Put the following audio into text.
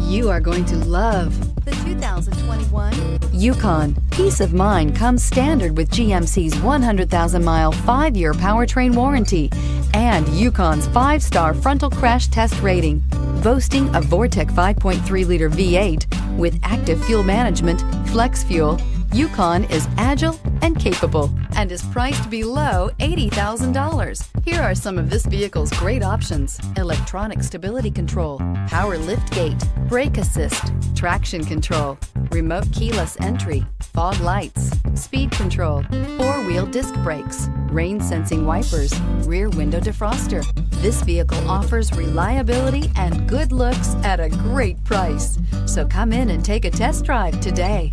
You are going to love the 2021 Yukon. Peace of mind comes standard with GMC's 100,000-mile, 5-year powertrain warranty and Yukon's 5-star frontal crash test rating. Boasting a Vortec 5.3-liter V8 with active fuel management, flex fuel, Yukon is agile and capable and is priced below $80,000. Here are some of this vehicle's great options: electronic stability control, power liftgate, brake assist, traction control, remote keyless entry, fog lights, speed control, 4-wheel disc brakes, rain sensing wipers, rear window defroster. This vehicle offers reliability and good looks at a great price. So come in and take a test drive today.